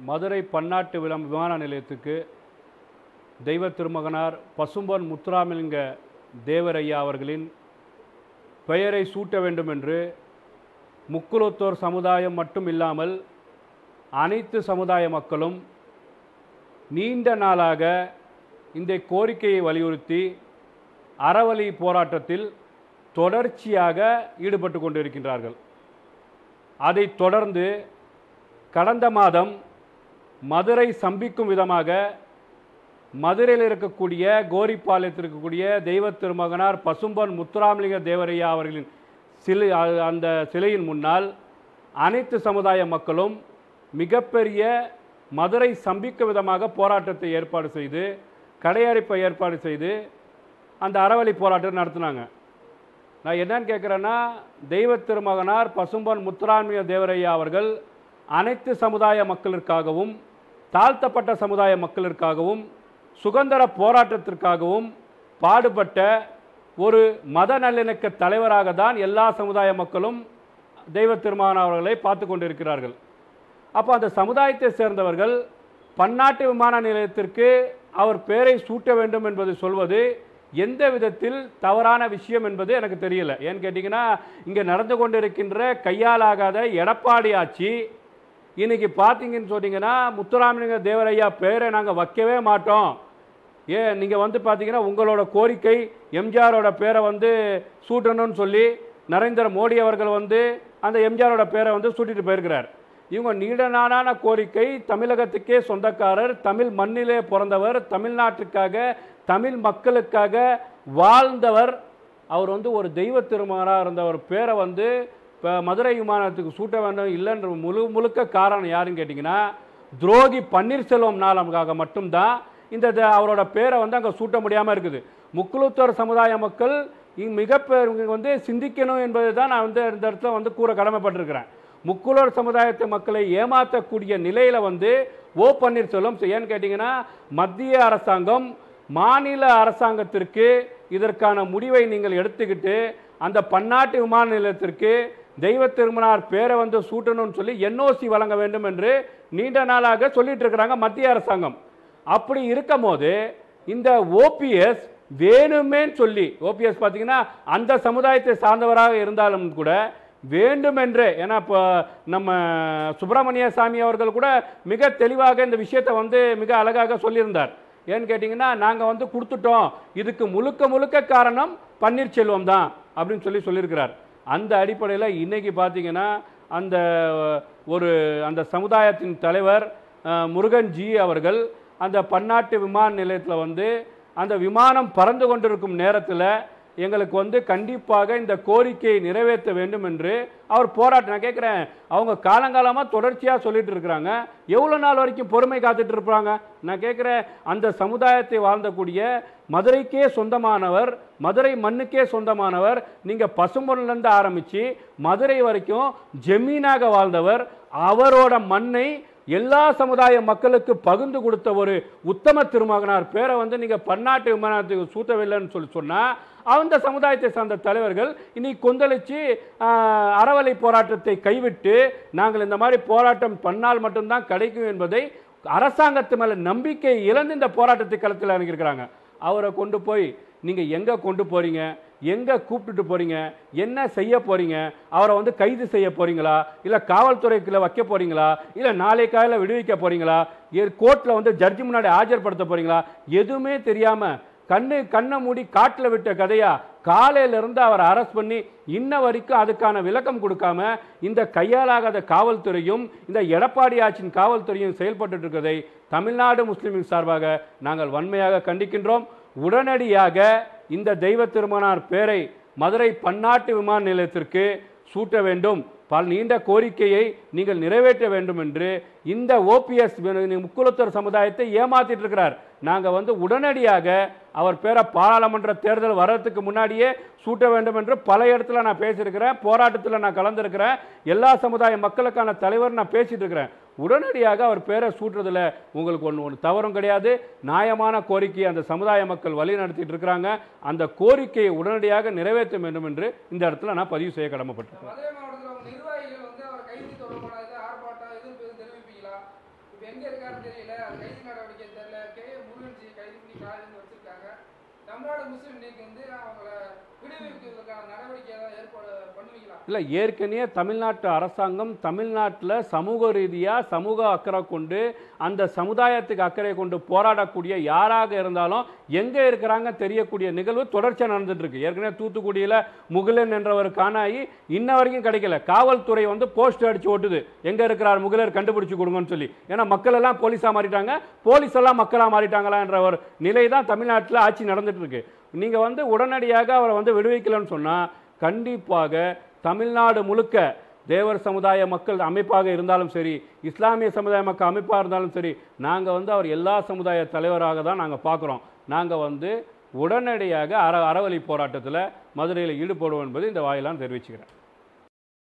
மதுரை பன்னாட்டு விமான நிலையத்துக்கு தெய்வ திருமகனார் பசும்பொன் முத்துராமலிங்க தேவரையா அவர்களின் பெயரை சூட்ட வேண்டும் என்று முக்குலத்தோர் சமுதாயம் மட்டும் இல்லாமல் அனைத்து சமுதாய மக்களும் நீண்ட நாளாக இந்த கோரிக்கையை வலியுறுத்தி அறவழி போராட்டத்தில் தொடர்ச்சியாக ஈடுபட்டு கொண்டிருக்கின்றார்கள். அதைத் தொடர்ந்து கடந்த மாதம் மதுரை சம்பிக்கும் விதமாக மதுரையில் இருக்கக்கூடிய கோரிப்பாளையத்தில் இருக்கக்கூடிய தெய்வ திருமகனார் பசும்பொன் முத்துராமலிங்க தேவரையா அவர்களின் அந்த சிலையின் முன்னால் அனைத்து சமுதாய மக்களும் மிகப்பெரிய மதுரை சம்பிக்கும் விதமாக போராட்டத்தை ஏற்பாடு செய்து கடையடைப்பை ஏற்பாடு செய்து அந்த அறவழி போராட்டம் நடத்தினாங்க. நான் என்னன்னு கேட்குறேன்னா, தெய்வ திருமகனார் பசும்பொன் முத்துராமலிங்க தேவரையா அவர்கள் அனைத்து சமுதாய மக்களுக்காகவும் தாழ்த்தப்பட்ட சமுதாய மக்களுக்காகவும் சுதந்திர போராட்டத்திற்காகவும் பாடுபட்ட ஒரு மத நல்லிணக்க தலைவராக தான் எல்லா சமுதாய மக்களும் தெய்வ திருமகனார் அவர்களை பார்த்து கொண்டிருக்கிறார்கள். அப்போ அந்த சமுதாயத்தை சேர்ந்தவர்கள் பன்னாட்டு விமான நிலையத்திற்கு அவர் பெயரை சூட்ட வேண்டும் என்பது சொல்வது எந்த விதத்தில் தவறான விஷயம் என்பது எனக்கு தெரியல. ஏன்னு கேட்டிங்கன்னா, இங்கே நடந்து கொண்டிருக்கின்ற கையாலாகாத எடப்பாடி ஆட்சி இன்னைக்கு பார்த்தீங்கன்னு சொன்னீங்கன்னா முத்துராமலிங்க தேவரையா பேரை நாங்கள் வைக்கவே மாட்டோம். நீங்கள் பார்த்தீங்கன்னா உங்களோட கோரிக்கை எம்ஜிஆரோட பேரை சூட்டணும்னு சொல்லி நரேந்திர மோடி அவர்கள் அந்த எம்ஜிஆரோட பேரை சூட்டிட்டு போயிருக்கிறார். இவங்க நீண்ட நாளான கோரிக்கை, தமிழகத்துக்கே சொந்தக்காரர், தமிழ் மண்ணிலே பிறந்தவர், தமிழ்நாட்டுக்காக தமிழ் மக்களுக்காக வாழ்ந்தவர். அவர் ஒரு தெய்வ திருமகனாக இருந்தவர் பேரை இப்போ மதுரை விமானத்துக்கு சூட்ட வேண்டும் இல்லைன்ற முழுக்க காரணம் யாருன்னு கேட்டிங்கன்னா, துரோகி பன்னீர்செல்வம் நாளுக்காக மட்டும்தான் இந்த அவரோட பேரை அங்கே சூட்ட முடியாமல் இருக்குது. முக்குலத்தோர் சமுதாய மக்கள் மிகப்பெரிய சிந்திக்கணும் என்பது தான் நான் இந்த இடத்துல கூற கடமைப்பட்டிருக்கிறேன். முக்குலோர் சமுதாயத்தை மக்களை ஏமாற்றக்கூடிய நிலையில் ஓ பன்னீர்செல்வம் ஏன்னு கேட்டிங்கன்னா, மத்திய அரசாங்கம் மாநில அரசாங்கத்திற்கு இதற்கான முடிவை நீங்கள் எடுத்துக்கிட்டு அந்த பன்னாட்டு விமான நிலையத்திற்கு தெய்வ திருமகனார் பேரை சூட்டணும்னு சொல்லி என்ஓசி வழங்க வேண்டும் என்று நீண்ட நாளாக சொல்லிட்டு இருக்கிறாங்க மத்திய அரசாங்கம். அப்படி இருக்கும் போது இந்த ஓபிஎஸ் வேணுமேன்னு சொல்லி, ஓபிஎஸ் பார்த்தீங்கன்னா அந்த சமுதாயத்தை சார்ந்தவராக இருந்தாலும் கூட வேண்டுமென்றே, ஏன்னா இப்போ நம்ம சுப்பிரமணிய சாமி அவர்கள் கூட மிக தெளிவாக இந்த விஷயத்தை மிக அழகாக சொல்லியிருந்தார். ஏன்னு கேட்டிங்கன்னா, நாங்கள் கொடுத்துட்டோம், இதுக்கு முழுக்க காரணம் பன்னீர்செல்வம் தான் அப்படின்னு சொல்லியிருக்கிறார். அந்த அடிப்படையில் இன்னைக்கு பார்த்தீங்கன்னா அந்த சமுதாயத்தின் தலைவர் முருகன்ஜி அவர்கள் அந்த பன்னாட்டு விமான நிலையத்தில் அந்த விமானம் பறந்து கொண்டிருக்கும் நேரத்தில் எங்களுக்கு கண்டிப்பாக இந்த கோரிக்கையை நிறைவேற்ற வேண்டும் என்று அவர் போராட்டம். நான் கேட்குறேன், அவங்க காலங்காலமாக தொடர்ச்சியாக சொல்லிட்டு இருக்கிறாங்க, எவ்வளோ நாள் வரைக்கும் பொறுமை காத்துட்டு இருப்பாங்க? நான் கேட்குறேன், அந்த சமுதாயத்தை வாழ்ந்தக்கூடிய மதுரைக்கே சொந்தமானவர், மதுரை மண்ணுக்கே சொந்தமானவர், நீங்கள் பசும்பொன்லேருந்து ஆரம்பித்து மதுரை வரைக்கும் ஜமீனாக வாழ்ந்தவர், அவரோட மண்ணை எல்லா சமுதாய மக்களுக்கு பகிர்ந்து கொடுத்த ஒரு உத்தம திருமகனார் பேரை நீங்கள் பன்னாட்டு விமானத்துக்கு சூட்டவில்லைன்னு சொன்னால் அந்த சமுதாயத்தை சார்ந்த தலைவர்கள் இன்னைக்கு கொந்தளிச்சு அறவழி போராட்டத்தை கைவிட்டு நாங்கள் இந்த மாதிரி போராட்டம் பண்ணால் மட்டும்தான் கிடைக்கும் என்பதை அரசாங்கத்து மேலே நம்பிக்கை இழந்து இந்த போராட்டத்தை களத்தில் இறங்கியிருக்கிறாங்க. அவரை கொண்டு போய் நீங்கள் எங்கே கொண்டு போகிறீங்க, எங்கே கூப்பிட்டுட்டு போகிறீங்க, என்ன செய்ய போகிறீங்க, அவரை கைது செய்ய போகிறீங்களா, இல்லை காவல்துறைக்குள்ள வைக்க போகிறீங்களா, இல்லை நாளை காலையில் விடுவிக்க போகிறீங்களா, கோர்ட்டில் ஜட்ஜி முன்னாடி ஆஜர்படுத்த போகிறீங்களா, எதுவுமே தெரியாமல் கண்ணை மூடி காட்டில் விட்ட கதையா காலையிலிருந்து அவரை அரெஸ்ட் பண்ணி இன்ன வரைக்கும் அதுக்கான விளக்கம் கொடுக்காம இந்த கையாலாகாத காவல்துறையும் இந்த எடப்பாடி ஆட்சியின் காவல்துறையும் செயல்பட்டு இருக்கிறதை தமிழ்நாடு முஸ்லிமின் சார்பாக நாங்கள் வன்மையாக கண்டிக்கின்றோம். உடனடியாக இந்த தெய்வ திருமகனார் பேரை மதுரை பன்னாட்டு விமான நிலையத்திற்கு சூட்ட வேண்டும், பல நீண்ட கோரிக்கையை நீங்கள் நிறைவேற்ற வேண்டும் என்று இந்த ஓபிஎஸ் முக்குலத்தோர் சமுதாயத்தை ஏமாத்திட்டு இருக்கிறார். நாங்கள் உடனடியாக அவர் பேரை பாராளுமன்ற தேர்தல் வர்றதுக்கு முன்னாடியே சூட்ட வேண்டும் என்று பல இடத்துல நான் பேசியிருக்கிறேன், போராட்டத்தில் நான் கலந்துருக்கிறேன், எல்லா சமுதாய மக்களுக்கான தலைவர் நான் பேசிட்டு இருக்கிறேன். உடனடியாக அவர் பேரை சூட்டுறதுல உங்களுக்கு ஒன்று தவறும் கிடையாது. நியாயமான கோரிக்கையை அந்த சமுதாய மக்கள் வழி நடத்திட்டு இருக்கிறாங்க. அந்த கோரிக்கையை உடனடியாக நிறைவேற்ற வேண்டும் என்று இந்த இடத்துல நான் பதிவு செய்ய கடமைப்பட்டிருக்கேன். இல்லை, ஏற்கனவே தமிழ்நாட்டு அரசாங்கம் தமிழ்நாட்டில் சமூக ரீதியாக சமூக அக்கறை கொண்டு அந்த சமுதாயத்துக்கு அக்கறை கொண்டு போராடக்கூடிய யாராக இருந்தாலும் எங்கே இருக்கிறாங்க தெரியக்கூடிய நிகழ்வு தொடர்ச்சியாக நடந்துட்டு இருக்கு. ஏற்கனவே தூத்துக்குடியில் முகிலன் என்றவர் காணாயி இன்ன வரைக்கும் கிடைக்கல. காவல்துறை வந்து போஸ்ட் அடிச்சு ஓட்டுது, எங்கே இருக்கிறார் முகிலர் கண்டுபிடிச்சு கொடுங்கன்னு சொல்லி. ஏன்னா மக்கள் எல்லாம் போலீஸாக மாறிட்டாங்க, போலீஸ் எல்லாம் மக்களாக மாறிட்டாங்களா என்ற ஒரு நிலை தான் தமிழ்நாட்டில் ஆட்சி நடந்துட்டு இருக்கு. நீங்கள் வந்து உடனடியாக அவரை வந்து விடுவிக்கலன்னு சொன்னால் கண்டிப்பாக தமிழ்நாடு முழுக்க தேவர் சமுதாய மக்கள் அமைப்பாக இருந்தாலும் சரி, இஸ்லாமிய சமுதாய மக்கள் அமைப்பாக இருந்தாலும் சரி, நாங்கள் வந்து அவர் எல்லா சமுதாய தலைவராக தான் நாங்கள் பார்க்குறோம். நாங்கள் வந்து உடனடியாக அறவழி போராட்டத்தில் மதுரையில் ஈடுபடுவோம் என்பது இந்த வாயிலாக தெரிவிச்சுக்கிறேன்.